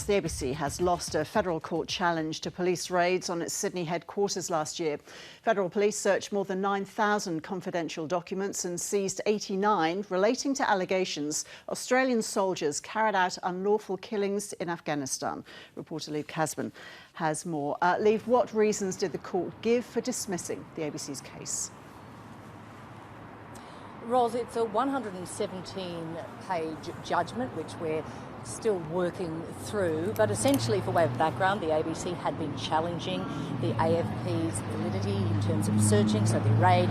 The ABC has lost a federal court challenge to police raids on its Sydney headquarters last year. Federal police searched more than 9,000 confidential documents and seized 89 relating to allegations Australian soldiers carried out unlawful killings in Afghanistan. Reporter Liv Casman has more. Liv, what reasons did the court give for dismissing the ABC's case? Ros, it's a 117-page judgment which we're still working through, but essentially, for way of background, the ABC had been challenging the AFP's validity in terms of searching, so the raid,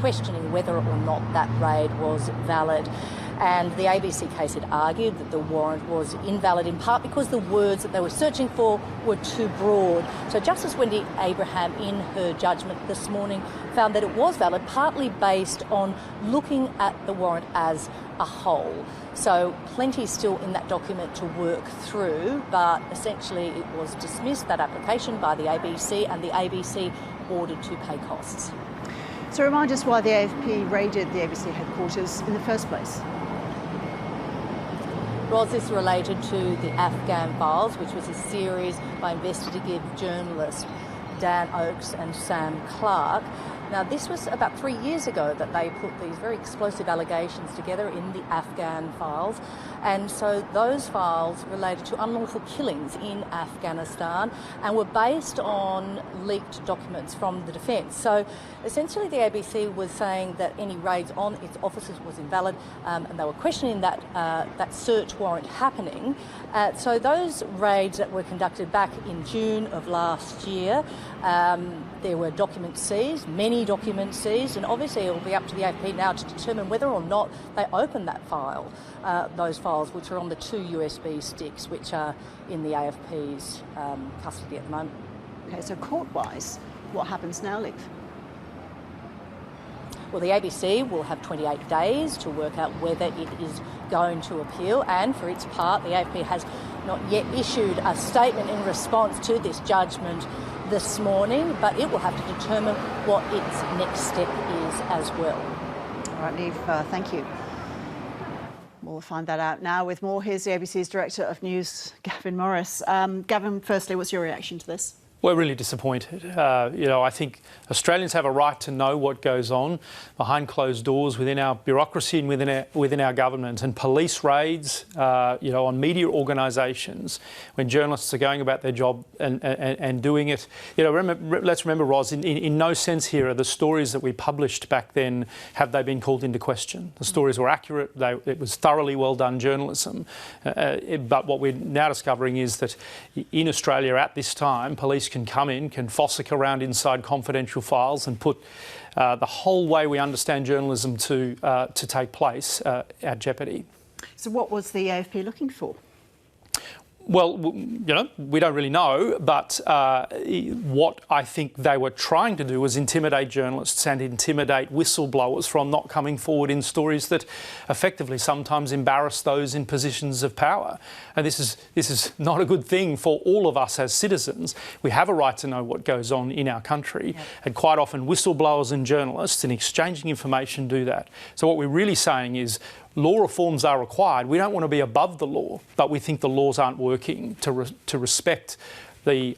questioning whether or not that raid was valid. And the ABC case had argued that the warrant was invalid in part because the words that they were searching for were too broad. So Justice Wendy Abraham, in her judgment this morning, found that it was valid, partly based on looking at the warrant as a whole. So plenty still in that document to work through, but essentially it was dismissed, that application, by the ABC, and the ABC ordered to pay costs. So remind us why the AFP raided the ABC headquarters in the first place. Ros, this related to the Afghan Files, which was a series by investigative journalists Dan Oakes and Sam Clark. Now, this was about 3 years ago that they put these very explosive allegations together in the Afghan Files. And so those files related to unlawful killings in Afghanistan and were based on leaked documents from the defence. So essentially the ABC was saying that any raids on its offices was invalid, and they were questioning that search warrant happening. So those raids that were conducted back in June of last year, there were documents seized, many documents seized, and obviously it will be up to the AFP now to determine whether or not they open that file, those files which are on the 2 USB sticks which are in the AFP's custody at the moment. OK, so court-wise, what happens now, Liv? Well, the ABC will have 28 days to work out whether it is going to appeal, and for its part, the AFP has not yet issued a statement in response to this judgment this morning, but it will have to determine what its next step is as well. All right, Liv, thank you. We'll find that out now with more. Here's the ABC's Director of News, Gavin Morris. Gavin, firstly, what's your reaction to this? We're really disappointed. I think Australians have a right to know what goes on behind closed doors within our bureaucracy and within our government. And police raids, on media organisations, when journalists are going about their job and doing it. Let's remember, Ros, in no sense here are the stories that we published back then, have they been called into question. The stories were accurate. It was thoroughly well done journalism. But what we're now discovering is that in Australia at this time, police can come in, can fossick around inside confidential files and put the whole way we understand journalism to take place at jeopardy. So what was the AFP looking for? Well, we don't really know, but what I think they were trying to do was intimidate journalists and intimidate whistleblowers from not coming forward in stories that effectively sometimes embarrass those in positions of power. And this is not a good thing for all of us as citizens. We have a right to know what goes on in our country, and quite often whistleblowers and journalists, in exchanging information, do that. So what we're really saying is, law reforms are required. We don't want to be above the law, but we think the laws aren't working to respect the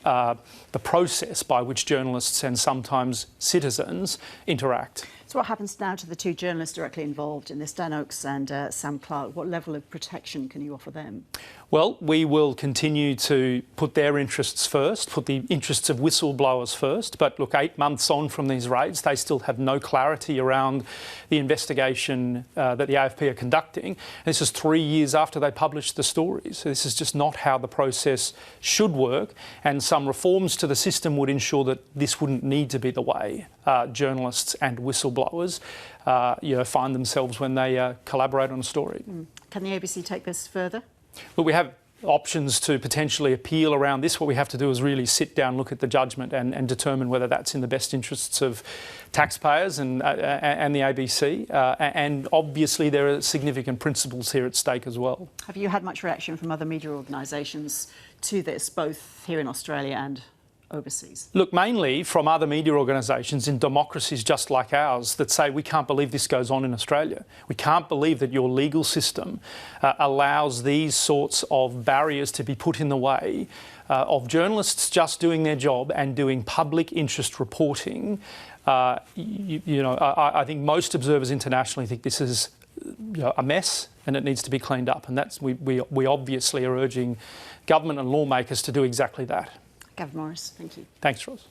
process by which journalists and sometimes citizens interact. So what happens now to the two journalists directly involved in this, Dan Oakes and Sam Clark? What level of protection can you offer them? Well, we will continue to put their interests first, put the interests of whistleblowers first. But look, 8 months on from these raids, they still have no clarity around the investigation that the AFP are conducting. And this is 3 years after they published the stories. So this is just not how the process should work. And some reforms to the system would ensure that this wouldn't need to be the way journalists and whistleblowers find themselves when they collaborate on a story. Can the ABC take this further? Well, we have options to potentially appeal around this. What we have to do is really sit down, look at the judgment and determine whether that's in the best interests of taxpayers and the ABC. And obviously there are significant principles here at stake as well. Have you had much reaction from other media organisations to this, both here in Australia and overseas? Look, mainly from other media organisations in democracies just like ours that say we can't believe this goes on in Australia. We can't believe that your legal system allows these sorts of barriers to be put in the way of journalists just doing their job and doing public interest reporting. I think most observers internationally think this is a mess and it needs to be cleaned up. And that's we obviously are urging government and lawmakers to do exactly that. Gavin Morris, thank you. Thanks, Roz.